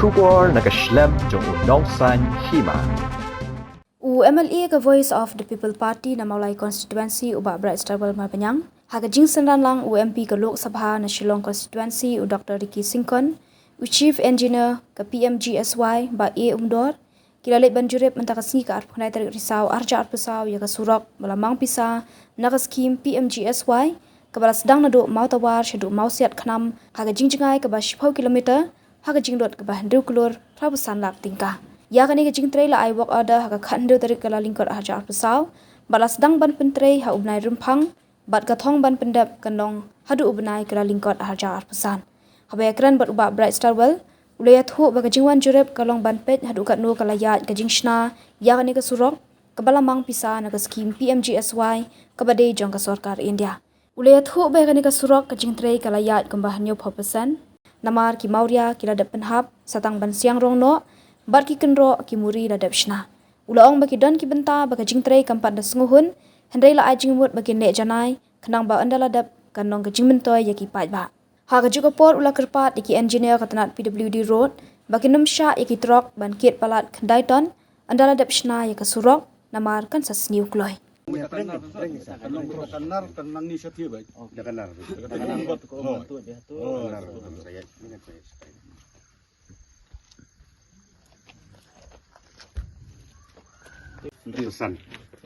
Shubor Nakashlem Jong Nongsan Hima. MLA ke Voice of the People Party na Maulai constituency ubak Bright Starbel Marpenyang. Haga jing sendan lang UMP ke Lok Sabha na Shillong constituency u Dr. Ricky Singkon, u Chief Engineer ke PMGSY ba A Umdor, kilalit banjurip mentakasngi ke arpnai tarik risau arja arpesau ya ke surok melamang pisa na ke skim PMGSY ke balas sedang naduk mau tawar syaduk mau siat khnam haga jing jengai ke ba 10 kilometer haga jing dot ke ba hendru kulur prabusan lak tingkah. Ya kani ke jing tray la ai work order ha ka khandu tarik kala lingkot arja arpesau balas dang ban pentray ha ubnai rumpang bat ka thong ban pendap kanong hadu ubnai kala lingkot arja arpesan habaya kran bat ubak Bright Starbel ulaya thu ba ka jingwan jurep kalong ban pet hadu kat no kala yat ka jingshna ya kani ke surok ke balamang pisa na ka skim PMGSY ke badai jong ka sarkar India ulaya thu ba kani ke surok ka jing tray kala yat kembah nyo 4% namar ki maurya kila dap penhap satang ban siang rong no bat ki kenro ki muri la dap shna ulaong baki don ki benta baka jing tray kampat da sunguhun hendai la ajing mut baki nek janai kenang ba andala dap kanong ka jing mentoy yaki pat ba ha ka juga por ula kerpat yaki engineer katanat PWD road baki numsha yaki trok ban kit palat khandai ton andala dap shna yaka surok namar kan sa sniu kloy Kanar tenang ni setia baik. Kanar.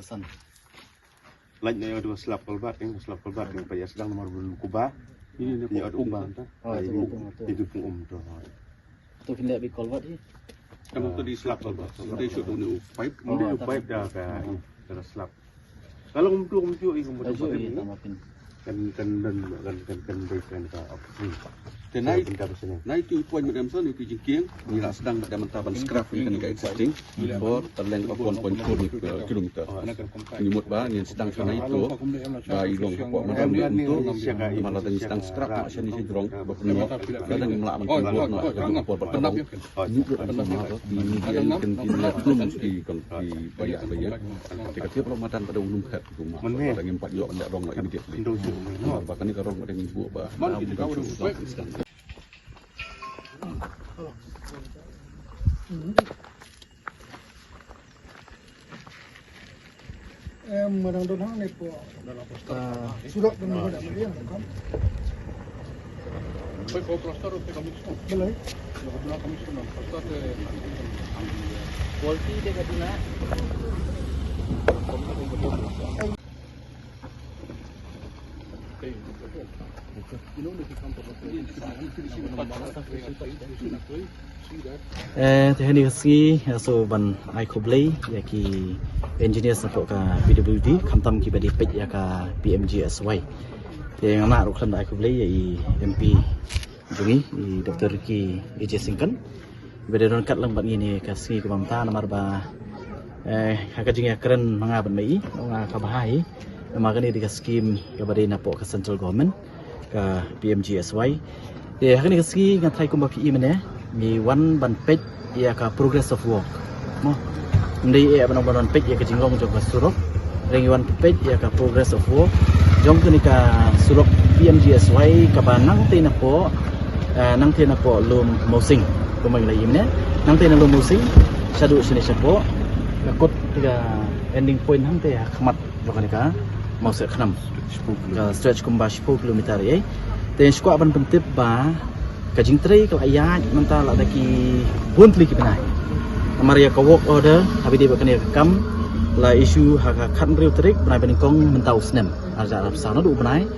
Pesan. Lainnya yang dua selap kolbat yang payah sedang nomor kubah. Ini ada kubah. Itu pun tu. Tu kena bi kolbat ni. Kamu tu di selap kolbat. Kita shoot dulu pipe. Ini pipe dah ke selap. Kalau kumtu ini kan dan naik tu poin macam sana itu jengking ni lah sedang ada mentaban scrap ni kan existing for terleng 1.4 kilometer ini mut ba ni sedang sana itu ba ilong pokok macam ni untuk malah tadi sedang scrap macam ni drong berpenuh kadang melak macam buat nak jadi por berpenuh ni di kan belum di bayar ketika tiap Ramadan pada ulum kat rumah kadang 4 yok ndak rong nak immediately bahkan ni karong ada yang buat ba Merang donang ni po. Surat dengan ada melihat kan. Baik kau plaster tu kami semua. Boleh. Kalau kami semua plaster tu. Quality dia kaduna. Tehani kasi so ban ai khoblei ya ki engineer sapok ka PWD khamtam ki badi pej ya ka PMGSY te ngana ro khan ai khoblei ya i MP jungi i Dr. Ricky Singkon bede ron kat lang ban ini kasi ka mamta namar ba haka jinga keren manga ban mai nga ka bahai magani di skim ka badi napok ka central government ka PMGSY te hakani kasi ngathai kumba PE mane mi wan ban pej ya ka progress of work mo ndai e ban pej ya ka jingong jong ka surok rengi wan pej ya ka progress of work jong kini ka surok PMGSY ka banang te na po lum mosing kumai lai imne nang te na lum mosing sadu sini sapo ka kot tiga ending point hang te ya khmat jong ka mau se khnam stretch kumba 10 km ye te skwa ban pentip ba kajing tray kalau ayat mentah lah taki buntli kipenai. Amaria ka work order habi dia bakani kam la issue hak khan riu trik benai beningkong mentau snem arja arab sana du benai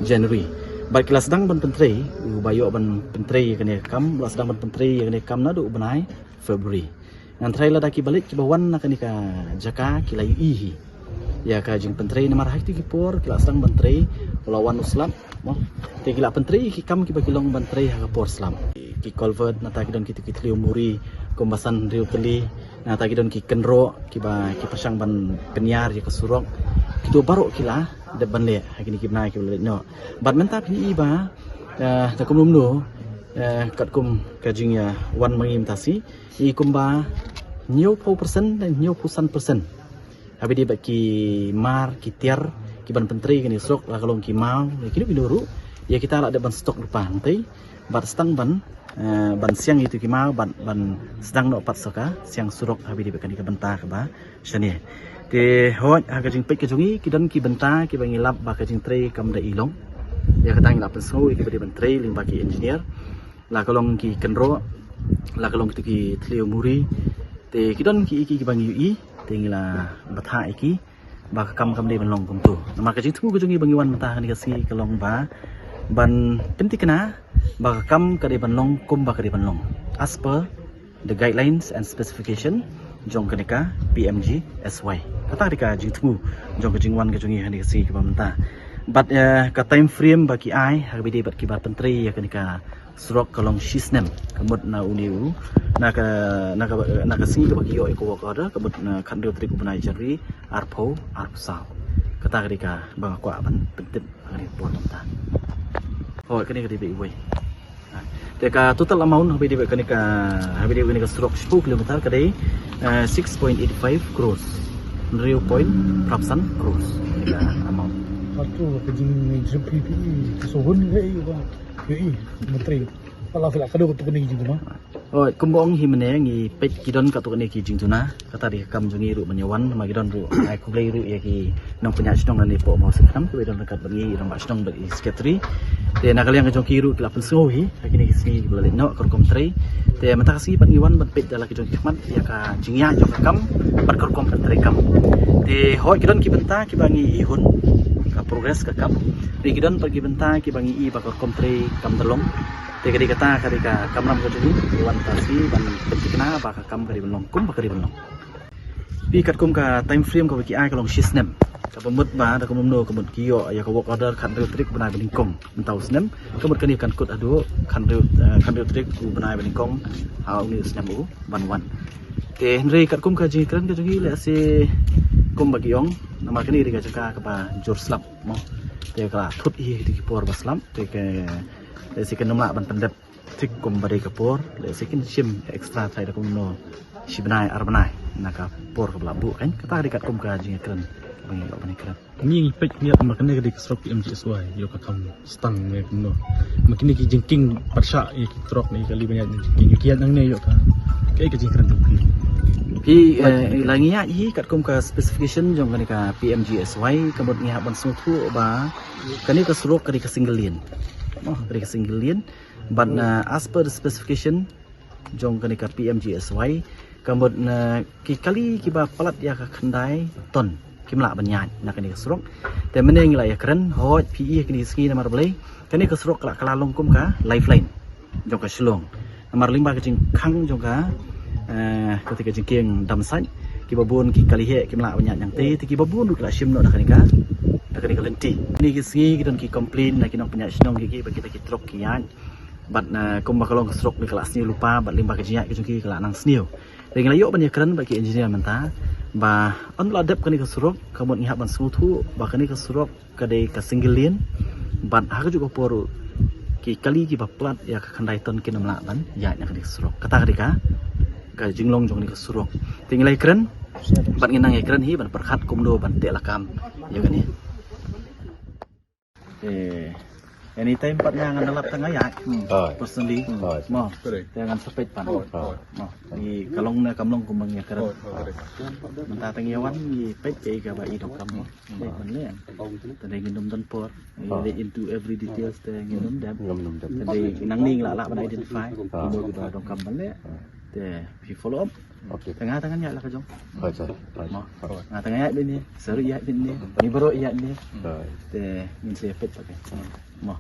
January. Baik kelas sedang ban pentray bayo ban pentray kani kam kelas sedang ban pentray kani kam na du benai February. Ngan tray la daki balik ke bawan na kani ka jaka kilai ihi. Ya ka jing pentray namar hak ti kipor kelas sedang pentray lawan uslam mo te kila pentri ki kam ki bakilong bantrai ha por slam ki culvert na ta kidon ki liu muri kombasan riu teli na ta kidon ki kenro ki pasang ban penyar ya kesurok ki do baro kila de ban le ha kini ki bnai ki le no bat menta pi ba ta kum lum no kat kum kajing ya wan mangim tasi i kumba nhiều % dan nhiều %. Habis dia bagi mar ki tiar ki ban pentri kini sok la kalong ki mau kini binuru ya kita ada ban stok lupa nanti bat stang ban ban siang itu kimau ban sedang no pat soka siang surok habi di bekan di benta ke ba sini te hot aga jing pek ke jungi kidan ki benta ki bangi lab ba ka jing tre kam da ilong ya katang lap so ki badi bentre ling bagi engineer la kalong ki kenro la kalong ki tleo muri te kidan ki bangi ui te ngila batha iki ba kam de ban long kum tu nama ka jing tu ke jungi bangi wan mata ni ka si kalong ba ban penting kena baka kam kade banlong kum baka de banlong as per the guidelines and specification jong kaneka PMG SY kata dika jingtu jong ke jingwan ke jongi hani si ke bamta but ka time frame baki ai harbi de bat ki bar pentri ya kaneka surok kalong shisnem kamut na uniu na ka singi ke baki yo ko ko da kamut na khandeu tri ku banai jari arpo arpsau kata dika bang ko ban pentip hari pon bamta oh kini ke dibi wei teka total amount habi dibe kani ka stroke 10 km kadai 6.85 crores 0.5% crores ila amount Satu kejing PPE sohun ke ba UI menteri kalau tidak kada untuk ni jing mah oh kumbong himne ngi pek kidon ka to ni ki jing tuna kata di kam jungi ru menyawan ma kidon ru ai ku blai ru ya ki nong punya sidong ni po mau sekam ku kidon dekat bangi nong sidong bagi sekretari te nakaliang ka jong kiru kila pensohi kini si balik no korkom tre te mata kasi pat ngiwan bat pet dala ki jong khmat ya ka jingya jong kam bat korkom tre kam te hoi kidon ki benta ki bangi ihun ka progress ka kam te kidon pergi benta ki bangi i ba korkom tre kam dalom te kadi kata kadi ka kamram ka jong wan tasi ban pentikna ba ka kam kadi belong kum ba kadi belong pi kat kum ka time frame ka baki ai ka long shisnem ka pemut ba da kumno kumut kiyo ya ka work order kan trik benai beningkong mentau snem kumut kani kan kut adu kan trik ku benai beningkong hau ni snem u ban wan te henry kat kum ka ji kran ka jungi le se kum bagi yong nama kani ri ka jaka ka ba jor slap mo te ka thut hi di por baslam te ke le se kan namla ban pendep tik kum bari ka por le se kin sim extra thai da kumno si benai ar benai naka por ka blabu kan kata ri kat kum ka ji kran ni pek ni makne ke dikrok MGSY yo ka kam stang ne no makini ki jingking parsha ye ki trok ni kali banyak jingking kiat nang ne yo ka ke jingkran tu pi langi ya hi kat kum ka specification jong kani ka PMGSY kabut ngi haban sutu ba kani ka surok kani ka single lane kani ka single lane but as per the specification jong kani ka PMGSY kabut ki kali ki ba palat ya ka khandai ton kimla banyak nak ni kesrok te meneng la ya keren hot PE kini ski namar blai kani kesrok la kala longkum ka lifeline jong ka slong namar limba ka jing khang jong ka ketika jingking dam sai ki babun ki kali he kimla banyak yang te ki babun ka sim no nak ni ka lenti ni ki ski ki don ki complain nak nong punya snong ki bagi kita trok ki yan bat kum bakalong kesrok ni kelas ni lupa bat limba ka jinyak ki jong ki kala nang snio dengan layo banyak keren bagi engineer menta ba on la dep kani ka surok kamut ngihap ban smutu ba kani ka surok kadai ka single lane ban ha juga poru ki kali ki ba plat ya ka khandai ton ki namla ban ya nya kani surok kata ka jinglong jong ni ka surok tinglai kren ban nginang e kren hi ban perkhat kumdo ban te lakam ya kani anytime pat yang ngalap tengah ya personally mo jangan sepet pan mo di kalong na kamlong kumang ya karat menta tengyawan di pet ke ga ba idok kam mo man le tadai ginum don por they into every details te ginum dam tadai nang ning la ban identify mo ga dong kam man le te we follow up tengah tangan ya lah ka jong mo tengah ya din ni seru ya din ni ni bro ya ni te min se pet pakai mo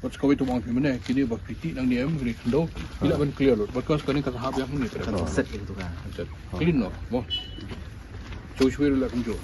What's going to want him ne kini ba piti nang ni em kini kendo tidak ban clear lot because kani ka tahap yang ni kan set itu kan kini no mo so shwere la kunjo